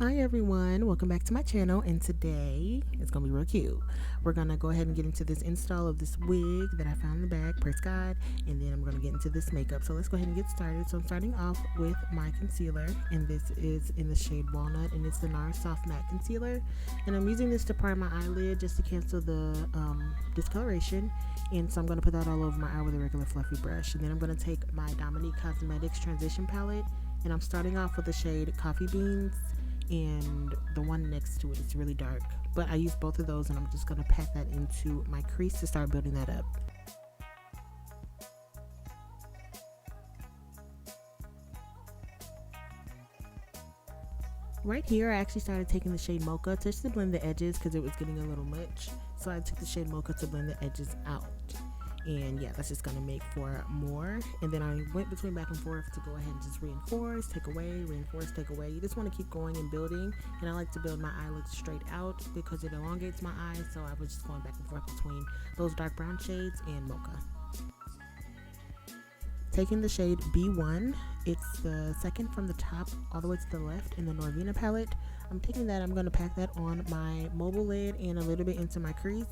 Hi everyone, welcome back to my channel, and today it's gonna be real cute. We're gonna go ahead and get into this install of this wig that I found in the bag, praise God, and then I'm gonna get into this makeup. So let's go ahead and get started. So I'm starting off with my concealer, and this is in the shade Walnut, and it's the NARS Soft Matte Concealer, and I'm using this to prime my eyelid just to cancel the discoloration. And so I'm gonna put that all over my eye with a regular fluffy brush, and then I'm gonna take my Dominique Cosmetics Transition Palette, and I'm starting off with the shade Coffee Beans, and the one next to it is really dark, but I use both of those, and I'm just going to pat that into my crease to start building that up. Right here I actually started taking the shade Mocha just to blend the edges because it was getting a little much, so I took the shade Mocha to blend the edges out. And yeah, that's just gonna make for more. And then I went between back and forth to go ahead and just reinforce, take away, reinforce, take away. You just want to keep going and building, and I like to build my eye look straight out because it elongates my eye, so I was just going back and forth between those dark brown shades and Mocha. Taking the shade B1, it's the second from the top all the way to the left in the Norvina palette. I'm taking that, I'm going to pack that on my mobile lid and a little bit into my crease.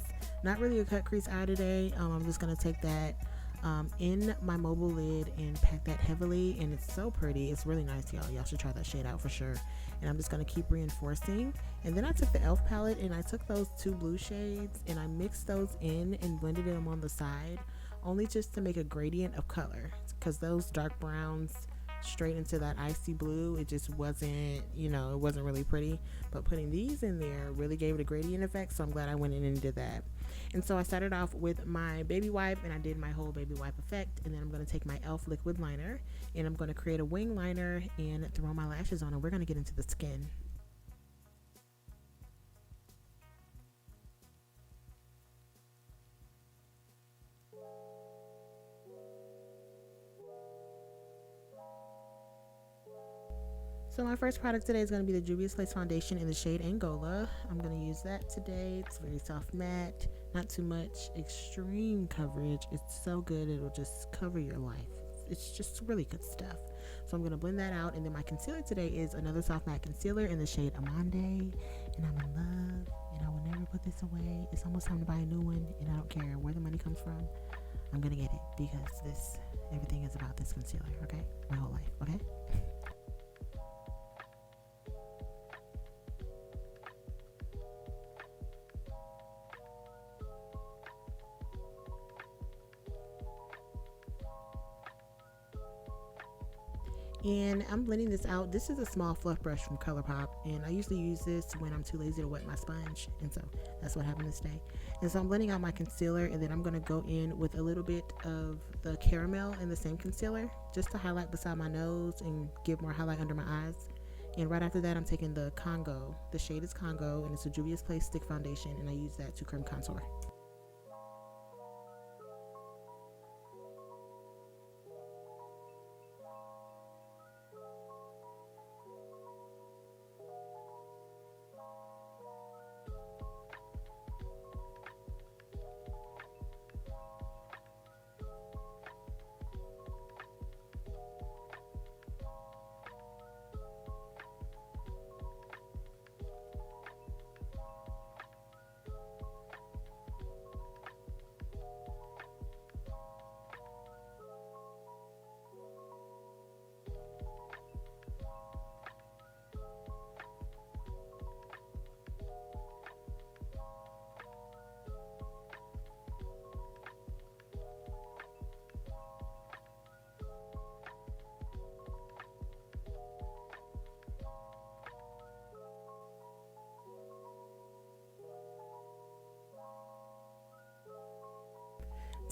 Not really a cut crease eye today. I'm just going to take that in my mobile lid and pack that heavily, and it's so pretty. It's really nice, y'all. Y'all should try that shade out for sure. And I'm just going to keep reinforcing. And then I took the e.l.f. palette and I took those two blue shades and I mixed those in and blended them on the side, only just to make a gradient of color, because those dark browns straight into that icy blue, it just wasn't, it wasn't really pretty. But putting these in there really gave it a gradient effect, so I'm glad I went in and did that. And so I started off with my baby wipe, and I did my whole baby wipe effect, and then I'm going to take my e.l.f. liquid liner, and I'm going to create a wing liner and throw my lashes on, and we're going to get into the skin. So my first product today is going to be the Juvia's Lace Foundation in the shade Angola. I'm going to use that today. It's very soft matte, not too much extreme coverage. It's so good, it'll just cover your life. It's just really good stuff. So I'm going to blend that out, and then my concealer today is another soft matte concealer in the shade Amande, and I'm in love, and I will never put this away. It's almost time to buy a new one, and I don't care where the money comes from. I'm going to get it because everything is about this concealer, okay? My whole life, okay? And I'm blending this out. This is a small fluff brush from ColourPop, and I usually use this when I'm too lazy to wet my sponge, and so that's what happened this day. And so I'm blending out my concealer, and then I'm going to go in with a little bit of the caramel in the same concealer just to highlight beside my nose and give more highlight under my eyes. And right after that, I'm taking the Congo. The shade is Congo, and it's a Juvia's Place Stick Foundation, and I use that to cream contour.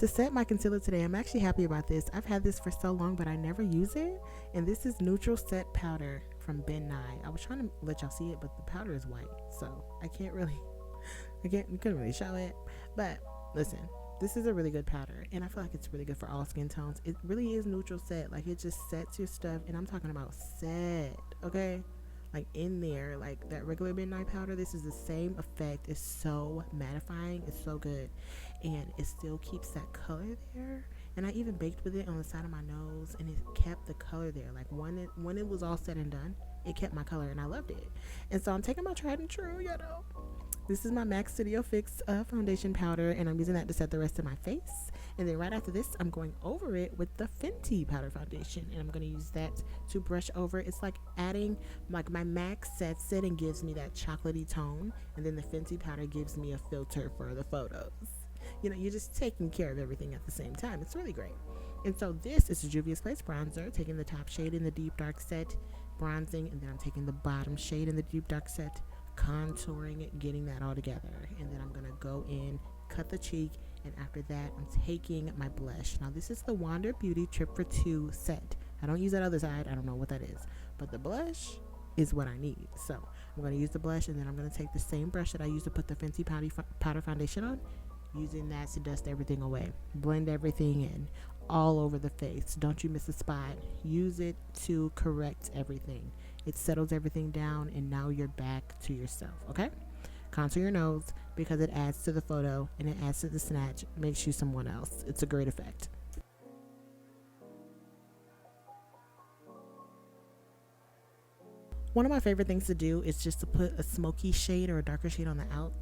To set my concealer today, I'm actually happy about this. I've had this for so long, but I never use it. And this is Neutral Set Powder from Ben Nye. I was trying to let y'all see it, but the powder is white, so we couldn't really show it. But listen, this is a really good powder, and I feel like it's really good for all skin tones. It really is neutral set. Like, it just sets your stuff, and I'm talking about set, okay? Like in there, like that regular midnight powder, this is the same effect. It's so mattifying, it's so good, and it still keeps that color there. And I even baked with it on the side of my nose, and it kept the color there. Like when it was all said and done, it kept my color and I loved it. And so I'm taking my tried and true, this is my MAC Studio Fix foundation powder, and I'm using that to set the rest of my face. And then right after this, I'm going over it with the Fenty powder foundation, and I'm going to use that to brush over. It's like adding, like, my MAC sets it and gives me that chocolatey tone, and then the Fenty powder gives me a filter for the photos. You're just taking care of everything at the same time. It's really great. And so this is the Juvia's Place bronzer, taking the top shade in the deep dark set, bronzing, and then I'm taking the bottom shade in the deep dark set, contouring it, getting that all together. And then I'm gonna go in, cut the cheek, and after that I'm taking my blush. Now this is the Wander Beauty Trip for 2 set. I don't use that other side, I don't know what that is, but the blush is what I need. So I'm gonna use the blush, and then I'm gonna take the same brush that I used to put the Fenty powder foundation on, using that to dust everything away, blend everything in all over the face. Don't you miss a spot. Use it to correct everything. It settles everything down, and now you're back to yourself. Okay, contour your nose because it adds to the photo and it adds to the snatch, makes you someone else. It's a great effect. One of my favorite things to do is just to put a smoky shade or a darker shade on the out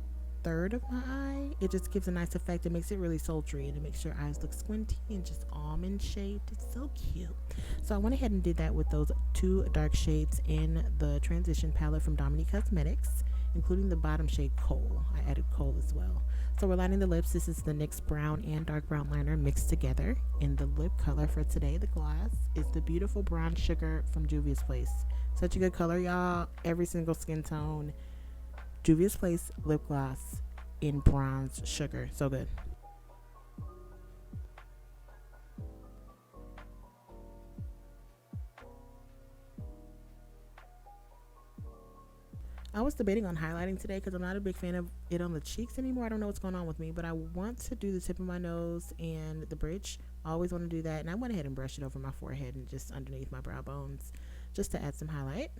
third of my eye. It just gives a nice effect. It makes it really sultry, and it makes your eyes look squinty and just almond shaped. It's so cute. So I went ahead and did that with those 2 dark shades in the transition palette from Dominique Cosmetics, including the bottom shade Coal. I added Coal as well. So we're lining the lips. This is the NYX brown and dark brown liner mixed together. And the lip color for today, the gloss, is the beautiful Brown Sugar from Juvia's Place. Such a good color, y'all. Every single skin tone. Juvia's Place lip gloss in Bronze Sugar. So good. I was debating on highlighting today because I'm not a big fan of it on the cheeks anymore. I don't know what's going on with me, but I want to do the tip of my nose and the bridge. I always want to do that, and I went ahead and brushed it over my forehead and just underneath my brow bones just to add some highlight.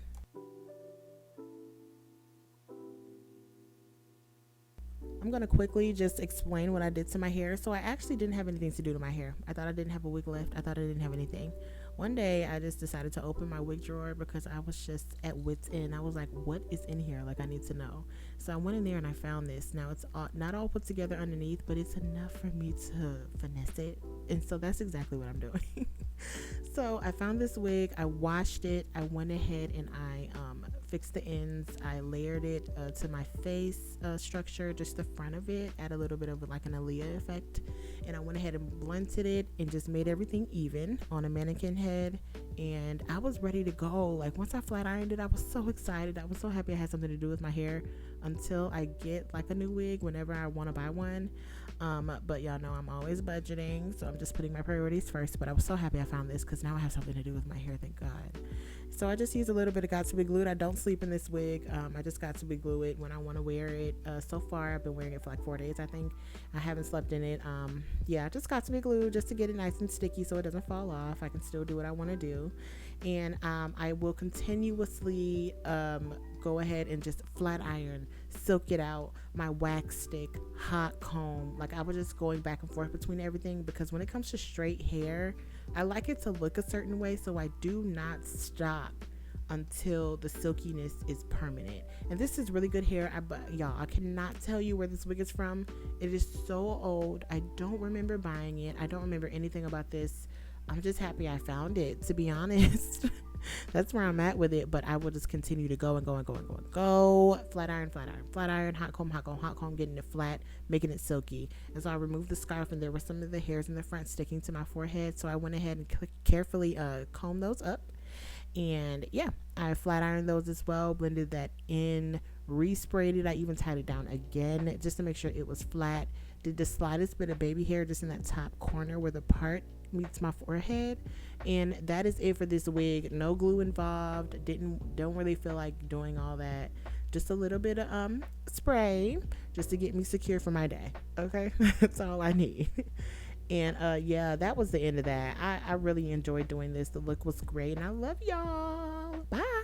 I'm going to quickly just explain what I did to my hair. So I actually didn't have anything to do to my hair. I thought I didn't have a wig left. I thought I didn't have anything. One day I just decided to open my wig drawer because I was just at wit's end. I was like, what is in here? Like, I need to know. So I went in there and I found this. Now it's not all put together underneath, but it's enough for me to finesse it. And so that's exactly what I'm doing. So I found this wig. I washed it. I went ahead and I fixed the ends. I layered it to my face structure, just the front of it, add a little bit of like an Aaliyah effect. And I went ahead and blended it and just made everything even on a mannequin head. And I was ready to go. Like, once I flat ironed it, I was so excited. I was so happy I had something to do with my hair until I get like a new wig whenever I want to buy one. But y'all know I'm always budgeting, so I'm just putting my priorities first. But I was so happy I found this because now I have something to do with my hair, thank God. So I just use a little bit of Got to Be Glued. I don't sleep in this wig. I just got to be glue it when I want to wear it. So far I've been wearing it for like 4 days, I think. I haven't slept in it. Yeah, I just got to be glued just to get it nice and sticky so it doesn't fall off. I can still do what I want to do. And I will continuously go ahead and just flat iron, silk it out, my wax stick, hot comb. Like, I was just going back and forth between everything because when it comes to straight hair, I like it to look a certain way, so I do not stop until the silkiness is permanent. And this is really good hair. Y'all, I cannot tell you where this wig is from. It is so old. I don't remember buying it. I don't remember anything about this. I'm just happy I found it, to be honest. That's where I'm at with it, but I will just continue to go and go and go and go and go. Flat iron, flat iron, flat iron, hot comb, hot comb, hot comb, getting it flat, making it silky. And so I removed the scarf, and there were some of the hairs in the front sticking to my forehead. So I went ahead and carefully combed those up. And yeah, I flat ironed those as well, blended that in, resprayed it. I even tied it down again just to make sure it was flat. Did the slightest bit of baby hair just in that top corner where the part meets my forehead, and that is it for this wig. No glue involved. Don't really feel like doing all that. Just a little bit of spray just to get me secure for my day. Okay, that's all I need. And yeah, that was the end of that. I really enjoyed doing this. The look was great, and I love y'all. Bye.